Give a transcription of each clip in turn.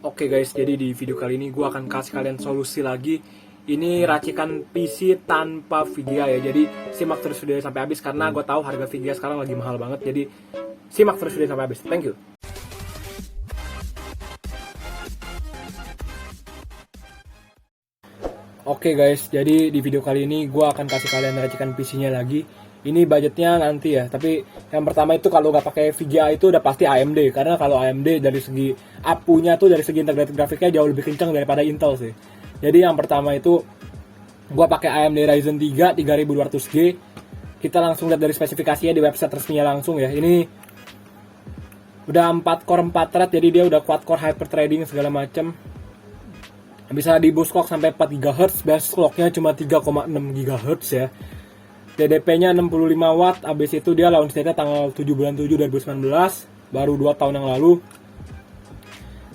Oke guys, jadi di video kali ini gue akan kasih kalian solusi lagi. Ini racikan PC tanpa VGA ya. Jadi simak terus video sampai habis karena gue tahu harga VGA sekarang lagi mahal banget. Jadi simak terus video sampai habis. Thank you. Oke guys, jadi di video kali ini gue akan kasih kalian racikan PC-nya lagi. Ini budgetnya nanti ya, tapi yang pertama itu kalau nggak pakai VGA itu udah pasti AMD. Karena kalau AMD dari segi APU-nya tuh, dari segi integrated grafiknya jauh lebih kencang daripada Intel sih. Jadi yang pertama itu gue pakai AMD Ryzen 3 3200G. Kita langsung lihat dari spesifikasinya di website resminya langsung ya. Ini udah 4 core 4 thread, jadi dia udah quad core hyper threading segala macam. Bisa di boost clock sampai 4 GHz, base clocknya cuma 3,6 GHz ya. TDP-nya 65 watt, abis itu dia launch date-nya tanggal 7 bulan 7 2019, baru 2 tahun yang lalu.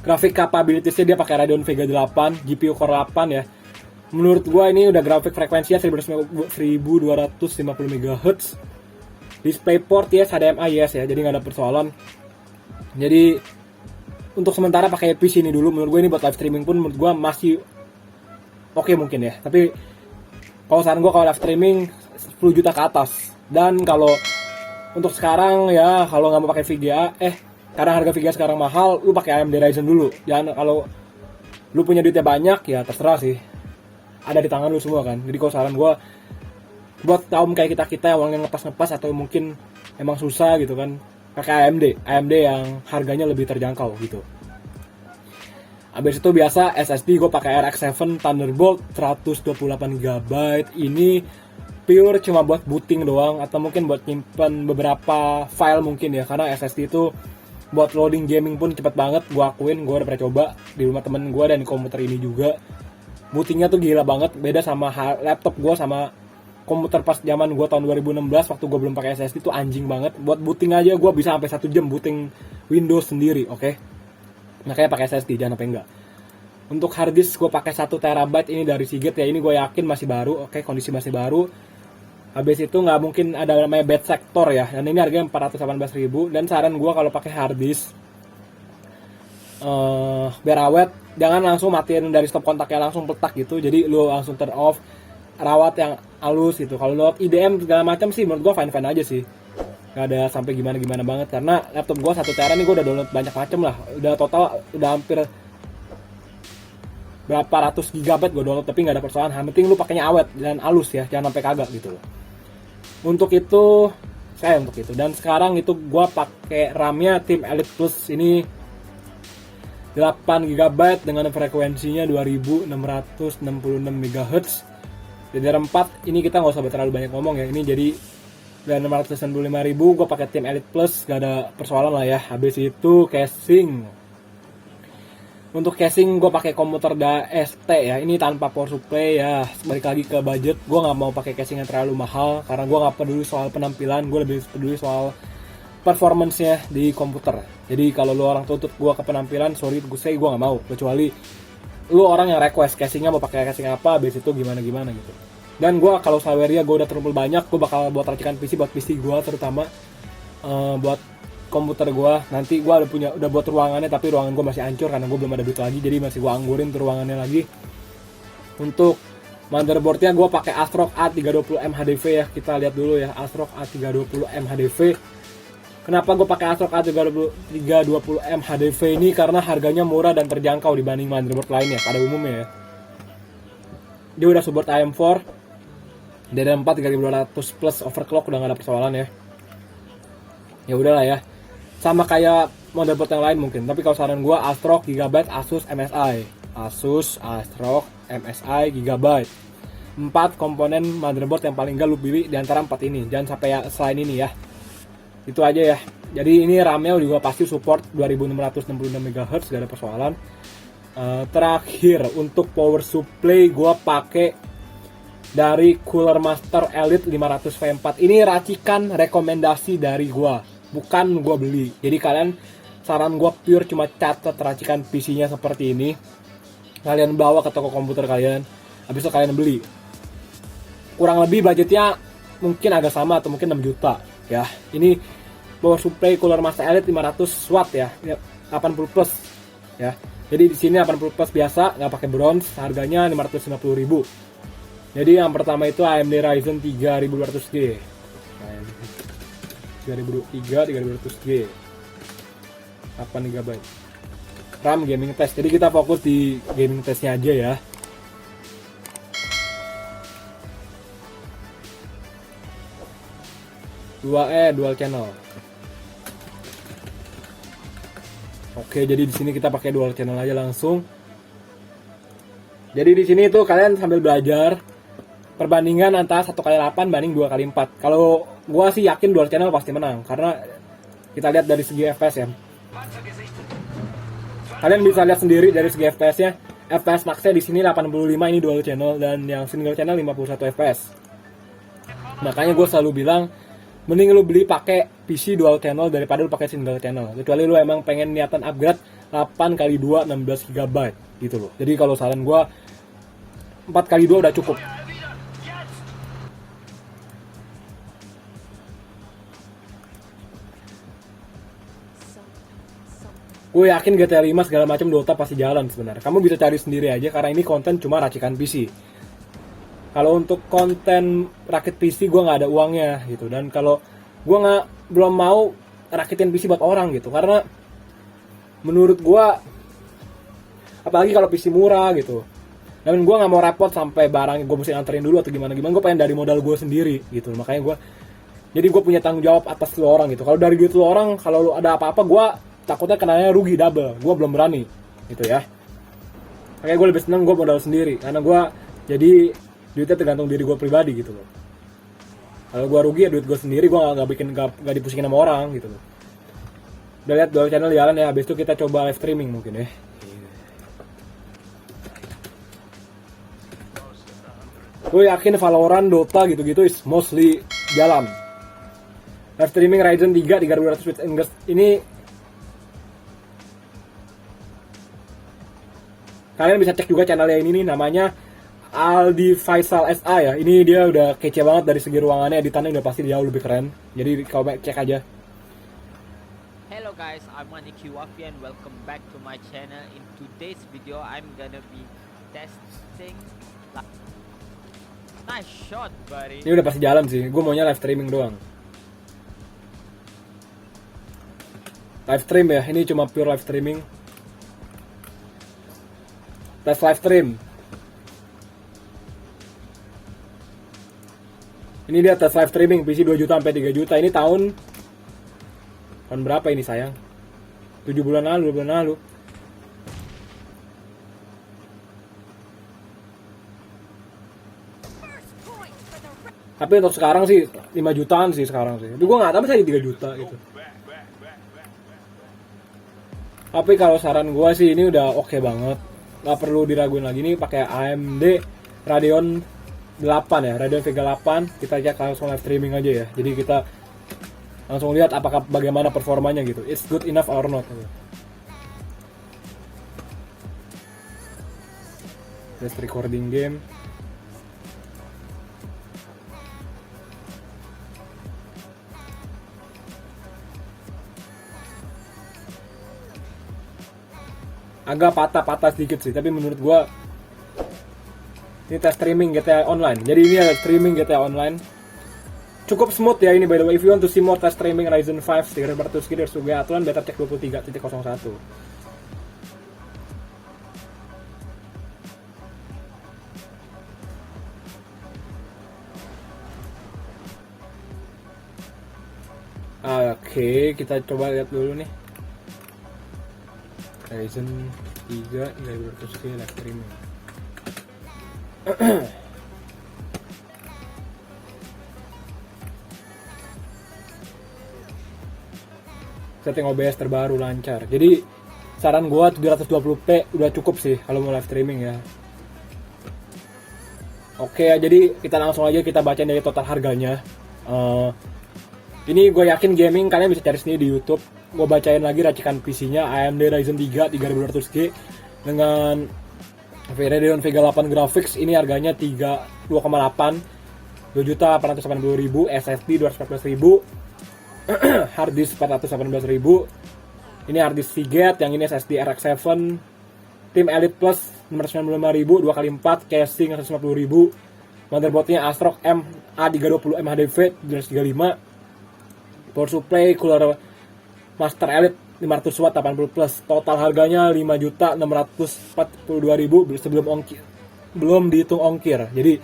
Grafik capabilities-nya dia pakai Radeon Vega 8, GPU Core 8 ya. Menurut gua ini udah grafik frekuensinya 1250 MHz. DisplayPort yes, HDMI yes ya, jadi nggak ada persoalan. Jadi untuk sementara pakai PC ini dulu. Menurut gue ini buat live streaming pun menurut gue masih oke mungkin ya. Tapi kalau saran gue kalau live streaming 10 juta ke atas. Dan kalau untuk sekarang ya kalau nggak mau pakai VGA, karena harga VGA sekarang mahal, lu pakai AMD Ryzen dulu. Jangan kalau lu punya duitnya banyak ya terserah sih. Ada di tangan lu semua kan. Jadi kalau saran gue buat kaum kayak kita yang uangnya ngepas-ngepas atau mungkin emang susah gitu kan, pakai AMD yang harganya lebih terjangkau gitu. Habis itu biasa SSD gue pakai RX 7 Thunderbolt 128 GB. Ini pure cuma buat booting doang atau mungkin buat nyimpan beberapa file mungkin ya, karena SSD itu buat loading gaming pun cepet banget. Gue akuin, gue udah pernah coba di rumah temen gue dan di komputer ini juga. Bootingnya tuh gila banget, beda sama laptop gue sama komputer pas zaman gue tahun 2016 waktu gue belum pakai SSD tuh anjing banget. Buat booting aja gue bisa sampai 1 jam booting Windows sendiri, oke? Makanya pakai SSD, jangan sampai enggak. Untuk hard disk gue pakai 1 TB ini dari Seagate ya. Ini gue yakin masih baru, oke? Kondisi masih baru. Habis itu nggak mungkin ada namanya bad sector ya. Dan ini harganya 418.000. Dan saran gue kalau pakai hard disk biar awet, jangan langsung matiin dari stop kontaknya, langsung petak gitu. Jadi lu langsung turn off, rawat yang halus gitu. Kalau load IDM segala macam sih menurut gue fine aja sih, nggak ada sampai gimana banget. Karena laptop gue 1 TB ini gue udah download banyak macam lah, udah total udah hampir berapa ratus GB gue download, tapi nggak ada persoalan. Yang penting lu pakainya awet dan halus ya, jangan sampai kagak gitu loh. Untuk itu dan sekarang itu gue pakai RAM-nya Team Elite Plus ini 8 GB dengan frekuensinya 2666 MHz. DDR4 ini kita nggak usah terlalu banyak ngomong ya. Ini jadi dan 695.000 gue pakai Team Elite Plus, gak ada persoalan lah ya. Habis itu casing. Untuk casing gue pakai komputer ST ya. Ini tanpa power supply ya. Balik lagi ke budget, gue nggak mau pakai casing yang terlalu mahal karena gue nggak peduli soal penampilan, gue lebih peduli soal performance-nya di komputer. Jadi kalau lu orang tuntut gue ke penampilan, sorry gue nggak mau. Kecuali lu orang yang request casingnya mau pakai casing apa, habis itu gimana gitu. Dan gue kalau Saweria gue udah terlalu banyak, gue bakal buat racikan PC buat PC gue terutama buat komputer gue. Nanti gue udah buat ruangannya, tapi ruangan gue masih hancur karena gue belum ada duit lagi, jadi masih gue anggurin tuh ruangannya lagi. Untuk motherboardnya gue pakai ASRock A320M HDV ya. Kita lihat dulu ya, ASRock A320M HDV. Kenapa gue pakai ASRock A320M HDV ini? Karena harganya murah dan terjangkau dibanding motherboard lainnya pada umumnya ya. Dia udah support AM4, DDR4 3200 plus overclock, udah gak ada persoalan ya. Ya udahlah ya, sama kayak motherboard yang lain mungkin. Tapi kalau saran gue ASRock Gigabyte Asus MSI, ASRock MSI Gigabyte. 4 komponen motherboard yang paling gak lu pilih di antara 4 ini. Jangan sampai ya selain ini ya. Itu aja ya. Jadi ini RAM-nya juga pasti support 2666 MHz, gak ada persoalan. Terakhir untuk power supply gue pakai dari Cooler Master Elite 500 V4. Ini racikan rekomendasi dari gue, bukan gue beli. Jadi kalian, saran gue pure cuma catat racikan PC-nya seperti ini. Kalian bawa ke toko komputer kalian, habis itu kalian beli. Kurang lebih budgetnya mungkin agak sama atau mungkin 6 juta ya. Ini power supply Cooler Master Elite 500 watt ya, 80 plus ya. Jadi di sini 80 plus biasa, nggak pakai bronze, harganya 550.000. Jadi yang pertama itu AMD Ryzen 3200G. 3200G. 8 GB. RAM gaming test. Jadi kita fokus di gaming testnya aja ya. Dual channel. Oke, jadi di sini kita pakai dual channel aja langsung. Jadi di sini tuh kalian sambil belajar perbandingan antara 1x8 banding 2x4. Kalau gua sih yakin dual channel pasti menang karena kita lihat dari segi FPS ya. Kalian bisa lihat sendiri dari segi FPS-nya. FPS max-nya di sini 85, ini dual channel, dan yang single channel 51 FPS. Makanya gue selalu bilang mending lu beli pakai PC dual channel daripada lu pakai single channel. Kecuali lu emang pengen niatan upgrade 8x2 16 GB gitu loh. Jadi kalau saran gua 4x2 udah cukup. Gue yakin GTA 5 segala macam Dota pasti jalan sebenarnya. Kamu bisa cari sendiri aja karena ini konten cuma racikan PC. Kalau untuk konten rakit PC gue nggak ada uangnya gitu, dan kalau gue belum mau rakitin PC buat orang gitu karena menurut gue apalagi kalau PC murah gitu, dan gue nggak mau repot sampai barang gue mesti anterin dulu atau gimana gue pengen dari modal gue sendiri gitu. Makanya gue punya tanggung jawab atas lu orang gitu. Kalau dari duit lu orang, kalau lu ada apa-apa gue takutnya kenanya rugi double, gue belum berani gitu ya. Makanya gue lebih seneng gue modal sendiri karena gue jadi duitnya tergantung diri gue pribadi gitu loh. Kalau gue rugi ya duit gue sendiri, gue nggak dipusingin sama orang gitu loh. Udah lihat dual channel jalan ya, habis itu kita coba live streaming mungkin ya. Gue yakin Valorant, Dota gitu-gitu is mostly jalan. Live streaming Ryzen 3 3200 with Engage ini kalian bisa cek juga channelnya ini nih, namanya Aldi Faisal SA ya. Ini dia udah kece banget dari segi ruangannya, editannya udah pasti jauh lebih keren. Jadi kalau cek aja. Hello guys, I'm Maniki Wafi and welcome back to my channel. In today's video, I'm gonna be testing. Nice shot, buddy. Ini udah pasti jalan sih. Gue maunya live streaming doang. Live stream ya. Ini cuma pure live streaming. Tes live stream. Ini dia tes live streaming PC 2 juta sampai 3 juta. Ini tahun berapa ini sayang? 7 bulan lalu. Tapi untuk sekarang sih 5 jutaan sih sekarang sih. Tapi gue nggak tahu saya 3 juta gitu. Tapi kalau saran gue sih ini udah oke banget. Nggak perlu diraguin lagi, ini pakai AMD Radeon 8 ya, Radeon Vega 8. Kita cek langsung live streaming aja ya. Jadi kita langsung lihat apakah bagaimana performanya gitu. It's good enough or not gitu. Just recording game. Agak patah-patah sedikit sih, tapi menurut gua ini tes streaming GTA Online. Jadi ini ada streaming GTA Online. Cukup smooth ya ini, by the way. If you want to see more test streaming Ryzen 5 3200 GHz juga aturan better cek 23.01. Oke, kita coba lihat dulu nih. Ryzen 3 3200G live streaming. Setting OBS terbaru lancar. Jadi saran gua 720p udah cukup sih kalau mau live streaming ya. Oke, jadi kita langsung aja kita bacain dari total harganya. Ini gue yakin gaming kalian bisa cari sendiri di YouTube. Gue bacain lagi racikan PC-nya AMD Ryzen 3 3200G dengan Radeon Vega 8 graphics. Ini harganya 2,8 2.880.000, SSD 214.000, harddisk 418.000. Ini harddisk Seagate, yang ini SSD RX7. Tim Elite Plus 595.000 2x4 casing 150.000. Motherboardnya ASRock MA320 MHDV 735. Power supply cooler Master Elite 500 watt 80 plus. Total harganya 5.642.000 sebelum ongkir, belum dihitung ongkir. Jadi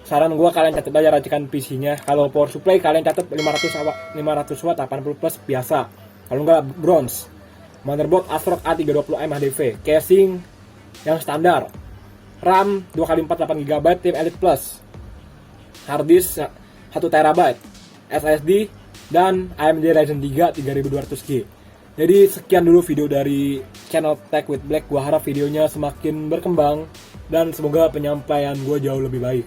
saran gua kalian catat aja racikan PC-nya. Kalau power supply kalian catat 500 watt 80 plus biasa. Kalau enggak bronze. Motherboard ASRock A320 MHDV, casing yang standar. RAM 2x4 8GB Tim Elite Plus. Hard disk 1 TB, SSD dan AMD Ryzen 3 3200G. Jadi sekian dulu video dari channel Tech with Black. Gua harap videonya semakin berkembang dan semoga penyampaian gua jauh lebih baik.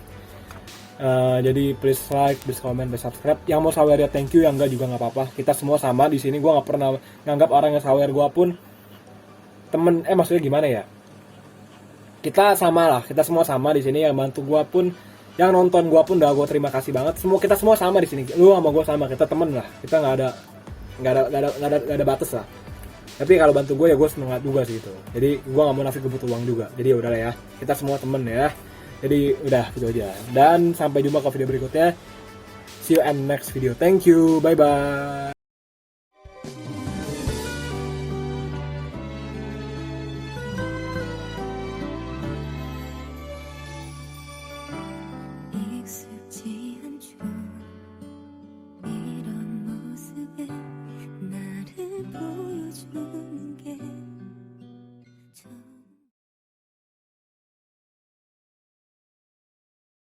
Jadi please like, please comment, please subscribe. Yang mau sawer ya thank you, yang enggak juga nggak apa-apa. Kita semua sama di sini. Gua nggak pernah nganggap orang yang sawer gua pun temen. Maksudnya gimana ya? Kita sama lah. Kita semua sama di sini. Yang bantu gua pun, yang nonton gua pun udah gua terima kasih banget. Kita semua sama di sini. Lu sama gua sama. Kita temen lah. Kita nggak ada batas lah. Tapi kalau bantu gue ya gue semangat juga sih gitu. Jadi gue nggak mau nafik butuh uang juga. Jadi udah lah ya. Kita semua temen ya. Jadi udah gitu aja. Dan sampai jumpa ke video berikutnya. See you in next video. Thank you. Bye bye.